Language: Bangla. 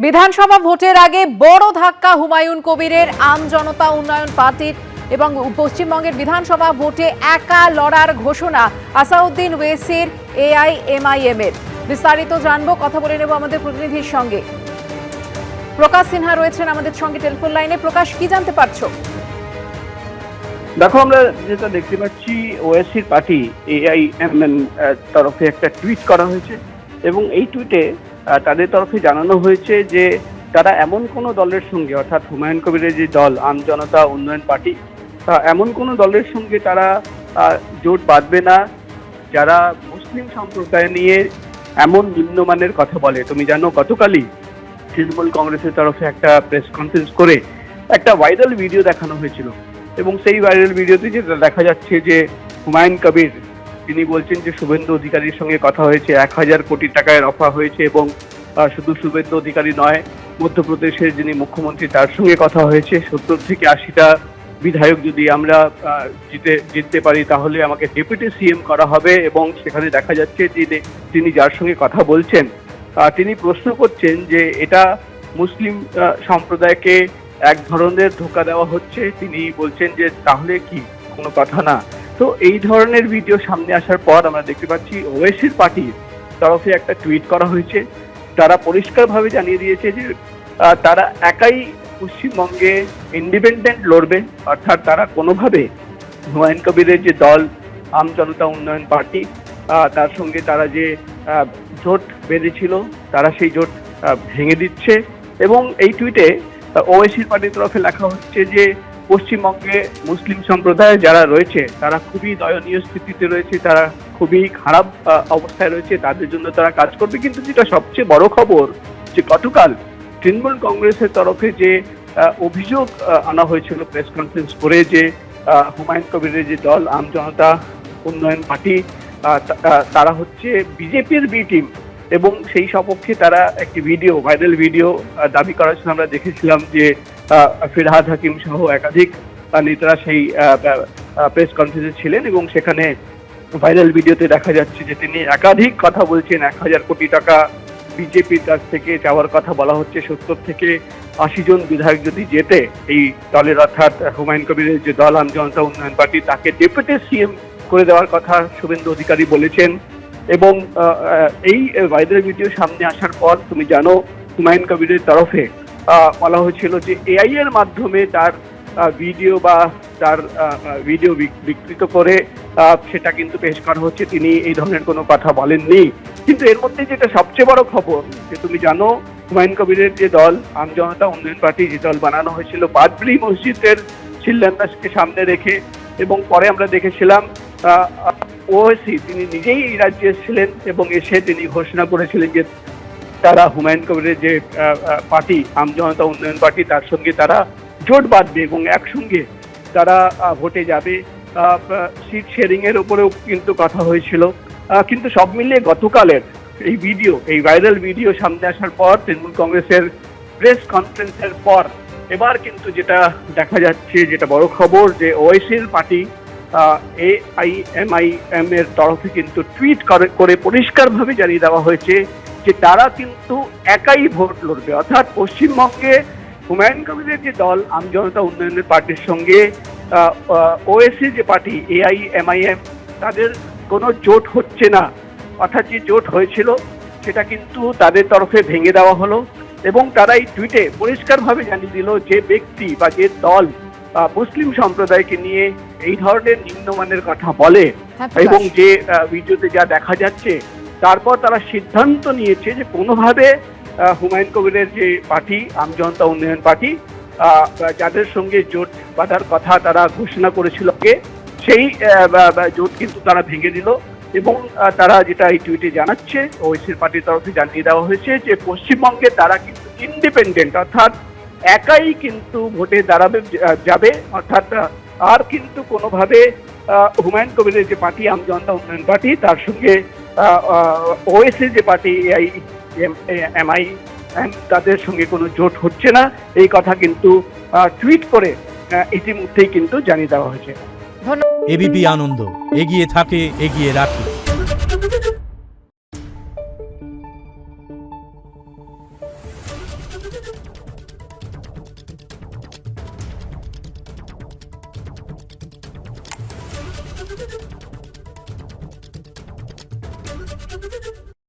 বিধানসভা ভোটের আগে বড় ধাক্কা হুমায়ুন কবিরের আম জনতা উন্নয়ন পার্টির এবং পশ্চিমবঙ্গের বিধানসভা ভোটে একা লড়ার ঘোষণা আসাউদ্দিন ওয়েসির এআইএমআইএম এর। বিস্তারিত জানবো, কথা বলে নেব আমাদের প্রতিনিধির সঙ্গে। প্রকাশ সিনহা রয়েছেন আমাদের সঙ্গে টেলিফোন লাইনে। প্রকাশ, কি জানতে পারছো? দেখো, আমরা যেটা দেখতে পাচ্ছি, ওএসসির পার্টি এআইএমএম তরফে একটা টুইট করা হয়েছে এবং এই টুইটে তাদের তরফে জানানো হয়েছে যে তারা এমন কোনো দলের সঙ্গে, অর্থাৎ হুমায়ুন কবিরের যে দল আম জনতা উন্নয়ন পার্টি, এমন কোনো দলের সঙ্গে তারা জোট বাঁধবে না যারা মুসলিম সম্প্রদায় নিয়ে এমন নিম্নমানের কথা বলে। তুমি জানো, গতকালই তৃণমূল কংগ্রেসের তরফে একটা প্রেস কনফারেন্স করে একটা ভাইরাল ভিডিও দেখানো হয়েছিল এবং সেই ভাইরাল ভিডিওতে যেটা দেখা যাচ্ছে যে হুমায়ুন কবির তিনি বলছেন যে শুভেন্দু অধিকারীর সঙ্গে কথা হয়েছে, 1000 কোটি টাকার অফার হয়েছে এবং শুধু শুভেন্দু অধিকারী নয়, মধ্যপ্রদেশের যিনি মুখ্যমন্ত্রী তার সঙ্গে কথা হয়েছে। 70 থেকে 80টা বিধায়ক যদি আমরা জিততে পারি তাহলে আমাকে ডেপুটি সিএম করা হবে এবং সেখানে দেখা যাচ্ছে যে তিনি যার সঙ্গে কথা বলছেন তিনি প্রশ্ন করছেন যে এটা মুসলিম সম্প্রদায়কে এক ধরনের ধোঁকা দেওয়া হচ্ছে। তিনি বলছেন যে তাহলে কি কোনো কথা না। তো এই ধরনের ভিডিও সামনে আসার পর আমরা দেখতে পাচ্ছি ওয়েসির পার্টির তরফে একটা টুইট করা হয়েছে। তারা পরিষ্কারভাবে জানিয়ে দিয়েছে যে তারা একাই পশ্চিমবঙ্গে ইন্ডিপেন্ডেন্ট লড়বে, অর্থাৎ তারা কোনোভাবে হুমায়ুন কবিরের যে দল আম জনতা উন্নয়ন পার্টি তার সঙ্গে তারা যে জোট বেঁধেছিল তারা সেই জোট ভেঙে দিচ্ছে। এবং এই টুইটে ওএসির পার্টির তরফে লেখা হচ্ছে যে পশ্চিমবঙ্গে মুসলিম সম্প্রদায় যারা রয়েছে তারা খুবই দয়নীয় স্থিতিতে রয়েছে, তারা খুবই খারাপ অবস্থায় রয়েছে, তাদের জন্য তারা কাজ করবে। কিন্তু যেটা সবচেয়ে বড় খবর যে গতকাল তৃণমূল কংগ্রেসের তরফে যে অভিযোগ আনা হয়েছিল প্রেস কনফারেন্স করে যে হুমায়ুন কবিরের যে দল আম জনতা উন্নয়ন পার্টি তারা হচ্ছে বিজেপির বি টিম এবং সেই সপক্ষে তারা একটি ভিডিও ভাইরাল ভিডিও দাবি করার জন্য আমরা দেখেছিলাম যে ফিরহাদ হাকিম সহ একাধিক নেতারা সেই প্রেস কনফারেন্সে ছিলেন এবং সেখানে ভাইরাল ভিডিওতে দেখা যাচ্ছে যে তিনি একাধিক কথা বলছেন। 1000 কোটি টাকা বিজেপির কাছ থেকে চাওয়ার কথা বলা হচ্ছে। 70 থেকে 80 জন বিধায়ক যদি জেতে এই দলের, অর্থাৎ হুমায়ুন কবিরের যে দল আম জনতা উন্নয়ন পার্টি, তাকে ডেপুটি সিএম করে দেওয়ার কথা শুভেন্দু অধিকারী বলেছেন। এবং এই ভাইরাল ভিডিও সামনে আসার পর তুমি জানো হুমায়ুন কবিরের তরফে বলা হয়েছিল যে এআই এর মাধ্যমে তার ভিডিও বা তার ভিডিও বিকৃত করে সেটা কিন্তু পেশ করা হচ্ছে। তিনি এই ধরনের কোনো কথা বলেননি। কিন্তু এর মধ্যে যেটা সবচেয়ে বড় খবর যে তুমি জানো হুমায়ুন কবিরের যে দল আম জনতা উন্নয়ন পার্টি, যে দল বানানো হয়েছিল বাবরি মসজিদের শিলান্যাসকে সামনে রেখে, এবং পরে আমরা দেখেছিলাম ওএসি তিনি নিজেই এই রাজ্যে এসেছিলেন এবং এসে তিনি ঘোষণা করেছিলেন যে তারা হুমায়ুন কবিরের যে পার্টি আম জনতা উন্নয়ন পার্টি তার সঙ্গে তারা জোট বাঁধবে এবং একসঙ্গে তারা ভোটে যাবে। সিট শেয়ারিং এর উপরেও কিন্তু কথা হয়েছিল। কিন্তু সব মিলিয়ে গতকালের এই ভিডিও, এই ভাইরাল ভিডিও সামনে আসার পর তৃণমূল কংগ্রেসের প্রেস কনফারেন্সের পর এবার কিন্তু যেটা দেখা যাচ্ছে, যেটা বড় খবর, যে ওআইসির পার্টি এআইএমআইএম এর তরফে কিন্তু টুইট করে পরিষ্কারভাবে জানিয়ে দেওয়া হয়েছে যে তারা কিন্তু একাই ভোট লড়বে, অর্থাৎ পশ্চিমবঙ্গে হুমায়ুন কবিরের যে দল আম জনতা উন্নয়নের পার্টির সঙ্গে ওএসসি যে পার্টি এআইএমআইএম তাদের কোনো জোট হচ্ছে না। অর্থাৎ যে জোট হয়েছিল সেটা কিন্তু তাদের তরফে ভেঙে দেওয়া হলো এবং তারা এই টুইটে পরিষ্কারভাবে জানিয়ে দিল যে ব্যক্তি বা যে দল মুসলিম সম্প্রদায়কে নিয়ে এই ধরনের নিম্নমানের কথা বলে এবং যে ভিডিওতে যা দেখা যাচ্ছে, তারপর তারা সিদ্ধান্ত নিয়েছে যে কোনোভাবে হুমায়ুন কবিরের যে পার্টি আম জনতা উন্নয়ন পার্টি যাদের সঙ্গে জোট বাঁধার কথা তারা ঘোষণা করেছিল সেই জোট কিন্তু তারা ভেঙে দিল। এবং তারা যেটা এই টুইটে জানাচ্ছে, ওএসির পার্টির তরফে জানিয়ে দেওয়া হয়েছে যে পশ্চিমবঙ্গে তারা কিন্তু ইন্ডিপেন্ডেন্ট, অর্থাৎ একাই কিন্তু ভোটে দাঁড়াবে যাবে, অর্থাৎ আর কিন্তু কোনোভাবে হুমায়ুন কবিরের যে পার্টি আম জনতা উন্নয়ন পার্টি তার সঙ্গে ওএসির যে পার্টি এআইএমআইএম তাদের সঙ্গে কোনো জোট হচ্ছে না। এই কথা কিন্তু টুইট করে ইতিমধ্যেই কিন্তু জানিয়ে দেওয়া হয়েছে। এবিপি আনন্দ, এগিয়ে থাকে, এগিয়ে রাখে।